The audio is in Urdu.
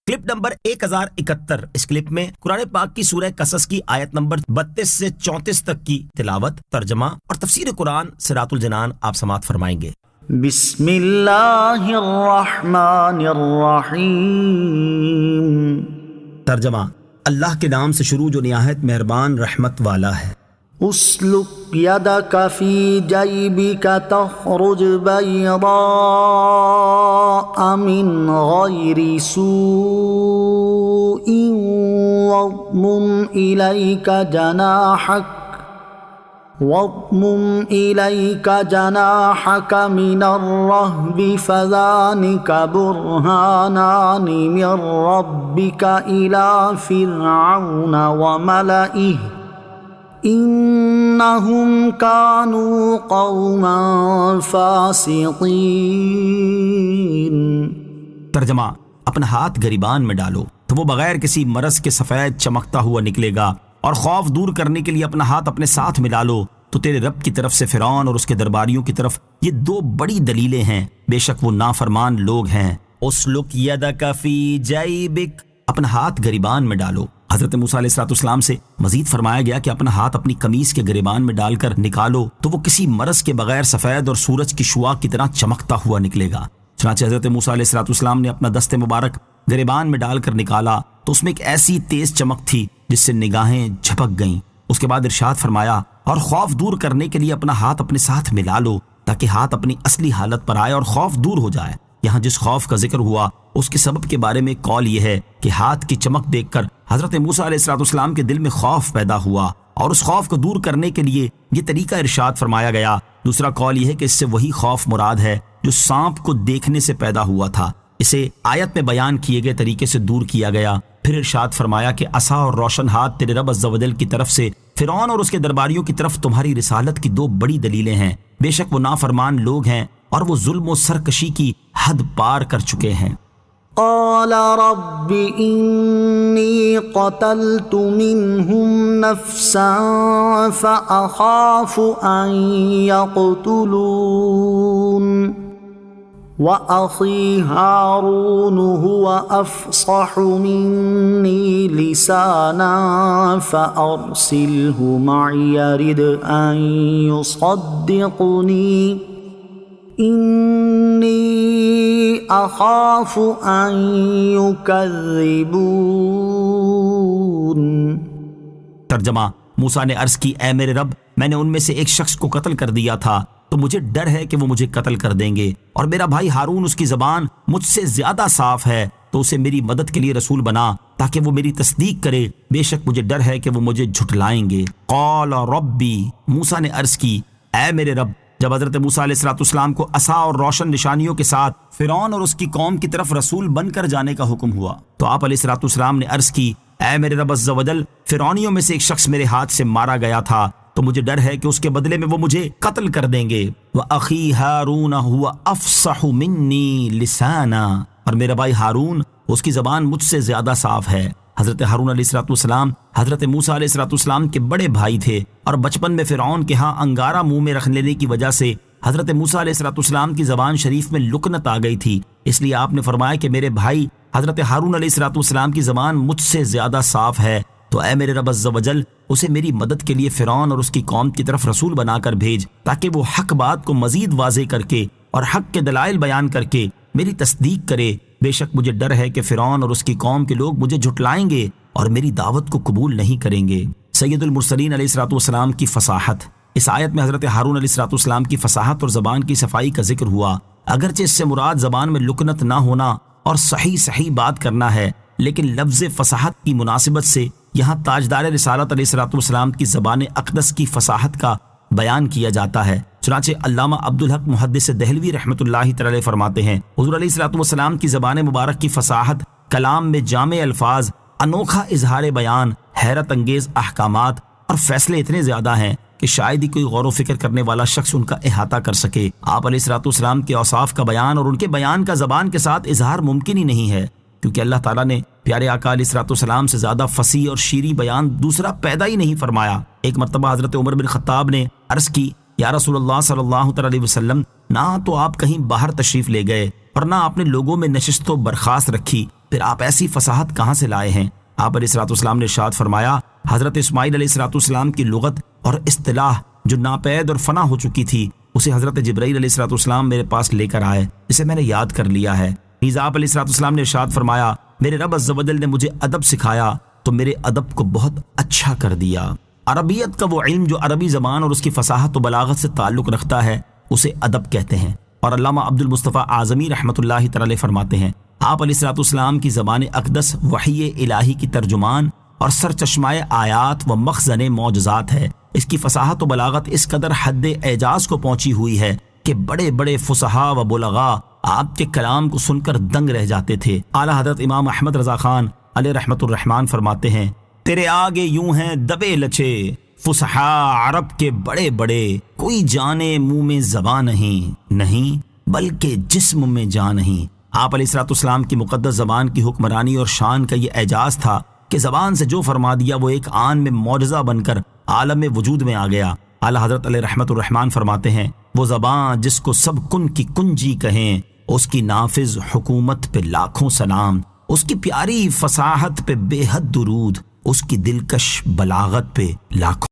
Clip number 1071۔ اس کلپ میں قرآن پاک کی سورہ قصص کی آیت نمبر 32 سے 34 تک کی تلاوت، ترجمہ اور تفسیر قرآن صراط الجنان آپ سماعت فرمائیں گے۔ بسم اللہ الرحمن الرحیم۔ ترجمہ: اللہ کے نام سے شروع جو نہایت مہربان رحمت والا ہے۔ اسلک یدک فی جیبک تخرج بیضاء من غیر سوء واضمم الیک جناحک من الرہب فذانک برہانان من ربک الی فرعون وملئہ انہم کانوا قوما فاسقین۔ ترجمہ: اپنا ہاتھ گریبان میں ڈالو تو وہ بغیر کسی مرض کے سفید چمکتا ہوا نکلے گا، اور خوف دور کرنے کے لیے اپنا ہاتھ اپنے ساتھ ملا لو تو تیرے رب کی طرف سے فرعون اور اس کے درباریوں کی طرف یہ دو بڑی دلیلیں ہیں، بے شک وہ نافرمان لوگ ہیں۔ اسلک یدک فی جیبک، اپنا ہاتھ گریبان میں ڈالو۔ حضرت موسیٰ علیہ السلام سے مزید فرمایا گیا کہ اپنا ہاتھ اپنی قمیص کے گریبان میں ڈال کر نکالو تو وہ کسی مرض کے بغیر سفید اور سورج کی شعاع کی طرح چمکتا ہوا نکلے گا۔ چنانچہ حضرت موسیٰ علیہ السلام نے اپنا دست مبارک گریبان میں ڈال کر نکالا تو اس میں ایک ایسی تیز چمک تھی جس سے نگاہیں جھپک گئیں۔ اس کے بعد ارشاد فرمایا، اور خوف دور کرنے کے لیے اپنا ہاتھ اپنے ساتھ ملا لو تاکہ ہاتھ اپنی اصلی حالت پر آئے اور خوف دور ہو جائے۔ یہاں جس خوف کا ذکر ہوا اس کے سبب کے بارے میں قول یہ ہے کہ ہاتھ کی چمک دیکھ کر حضرت موسیٰ علیہ السلام کے دل میں خوف پیدا ہوا اور اس خوف کو دور کرنے کے لیے یہ طریقہ ارشاد فرمایا گیا۔ دوسرا قول یہ ہے کہ اس سے وہی خوف مراد ہے جو سانپ کو دیکھنے سے پیدا ہوا تھا، اسے آیت میں بیان کیے گئے طریقے سے دور کیا گیا۔ پھر ارشاد فرمایا کہ عصا اور روشن ہاتھ تیرے رب عز و جل کی طرف سے فرعون اور اس کے درباریوں کی طرف تمہاری رسالت کی دو بڑی دلیلیں ہیں، بے شک وہ نافرمان لوگ ہیں اور وہ ظلم و سرکشی کی حد پار کر چکے ہیں۔ قال رب انی قتلت منهم نفسا فأخاف ان يقتلون وأخي هارون هو أفصح مني لسانا فأرسله معي يرد أن يصدقني إني أخاف أن يكذبون۔ ترجمہ: موسیٰ نے عرض کی، اے میرے رب، میں نے ان میں سے ایک شخص کو قتل کر دیا تھا تو مجھے ڈر ہے کہ وہ مجھے قتل کر دیں گے، اور میرا بھائی ہارون اس کی زبان مجھ سے زیادہ صاف ہے تو اسے میری مدد کے لیے رسول بنا تاکہ وہ میری تصدیق کرے، بے شک مجھے ڈر ہے کہ وہ مجھے جھٹلائیں گے۔ قال ربی، موسیٰ نے عرض کی، اے میرے رب۔ جب حضرت موسیٰ علیہ السلام کو عصا اور روشن نشانیوں کے ساتھ فرعون اور اس کی قوم کی طرف رسول بن کر جانے کا حکم ہوا تو آپ علیہ السلام نے عرض کی، اے میرے رب عز و جل، فرعونیوں میں سے ایک شخص میرے ہاتھ سے مارا گیا تھا تو مجھے ڈر ہے کہ اس کے بدلے میں وہ مجھے قتل کر دیں گے۔ وَأَخِي هَارُونَ هُوَ أَفْصَحُ مِنِّي لِسَانًا، اور میرا بھائی ہارون اس کی زبان مجھ سے زیادہ صاف ہے۔ حضرت ہارون علیہ السلام حضرت موسیٰ علیہ السلام کے بڑے بھائی تھے، اور بچپن میں فرعون کے ہاں انگارہ منہ میں رکھ لینے کی وجہ سے حضرت موسیٰ علیہ السلام کی زبان شریف میں لکنت آ گئی تھی، اس لیے آپ نے فرمایا کہ میرے بھائی حضرت ہارون علیہ السلام کی زبان مجھ سے زیادہ صاف ہے، تو اے میرے رب عز و جل، اسے میری مدد کے لیے فرعون اور اس کی قوم کی طرف رسول بنا کر بھیج تاکہ وہ حق بات کو مزید واضح کر کے اور حق کے دلائل بیان کر کے میری تصدیق کرے، بے شک مجھے ڈر ہے کہ فرعون اور اس کی قوم کے لوگ مجھے جھٹلائیں گے اور میری دعوت کو قبول نہیں کریں گے۔ سید المرسلین علیہ السلام کی فصاحت۔ اس آیت میں حضرت ہارون علیہ السلام کی فصاحت اور زبان کی صفائی کا ذکر ہوا، اگرچہ اس سے مراد زبان میں لکنت نہ ہونا اور صحیح بات کرنا ہے، لیکن لفظ فصاحت کی مناسبت سے یہاں تاجدار رسالت علیہ السلام کی زبان اقدس کی فصاحت کا بیان کیا جاتا ہے۔ چنانچہ علامہ عبدالحق محدث دہلوی رحمۃ اللہ تعالی فرماتے ہیں، حضور علیہ السلام کی زبان مبارک کی فصاحت، کلام میں جامع الفاظ، انوکھا اظہار بیان، حیرت انگیز احکامات اور فیصلے اتنے زیادہ ہیں کہ شاید ہی کوئی غور و فکر کرنے والا شخص ان کا احاطہ کر سکے۔ آپ علیہ السلام کے اوصاف کا بیان اور ان کے بیان کا زبان کے ساتھ اظہار ممکن ہی نہیں ہے، کیونکہ اللہ تعالیٰ نے پیارے آقا علیہ السلام سے زیادہ فصیح اور شیریں بیان دوسرا پیدا ہی نہیں فرمایا۔ ایک مرتبہ حضرت عمر بن خطاب نے عرض کی، یا رسول اللہ صلی اللہ علیہ وسلم، نہ تو آپ کہیں باہر تشریف لے گئے اور نہ آپ نے لوگوں میں نشست و برخاست رکھی، پھر آپ ایسی فصاحت کہاں سے لائے ہیں؟ آپ علیہ الصلوۃ والسلام نے ارشاد فرمایا، حضرت اسماعیل علیہ الصلوۃ والسلام کی لغت اور اصطلاح جو ناپید اور فنا ہو چکی تھی، اسے حضرت جبرائیل علیہ الصلوۃ والسلام میرے پاس لے کر آئے، اسے میں نے یاد کر لیا ہے۔ نیز آپ علیہ الصلوۃ والسلام نے ارشاد فرمایا، میرے رب عز و جل نے مجھے ادب سکھایا تو میرے ادب کو بہت اچھا کر دیا۔ عربیت کا وہ علم جو عربی زبان اور اس کی فصاحت و بلاغت سے تعلق رکھتا ہے اسے ادب کہتے ہیں۔ اور علامہ عبد المصطفیٰ اعظمی رحمۃ اللہ تعالی فرماتے ہیں، آپ علیہ الصلوۃ والسلام کی زبان اقدس وحی الہی کی ترجمان اور سرچشمۂ آیات و مخزن معجزات ہے۔ اس کی فصاحت و بلاغت اس قدر حد اعجاز کو پہنچی ہوئی ہے کہ بڑے بڑے فصحاء و بلغاء آپ کے کلام کو سن کر دنگ رہ جاتے تھے۔ اعلیٰ حضرت امام احمد رضا خان علیہ رحمۃ الرحمن فرماتے ہیں، تیرے آگے یوں ہیں دبے لچے فصحاء عرب کے بڑے بڑے، کوئی جانے منہ میں زبان نہیں بلکہ جسم میں جان نہیں۔ آپ علیہ الصلوۃ والسلام کی مقدس زبان کی حکمرانی اور شان کا یہ اعجاز تھا کہ زبان سے جو فرما دیا وہ ایک آن میں معجزہ بن کر عالم وجود میں آ گیا۔ اعلیٰ حضرت علیہ رحمۃ الرحمن فرماتے ہیں، وہ زبان جس کو سب کن کی کنجی کہیں، اس کی نافذ حکومت پہ لاکھوں سلام، اس کی پیاری فصاحت پہ بے حد درود، اس کی دلکش بلاغت پہ لاکھوں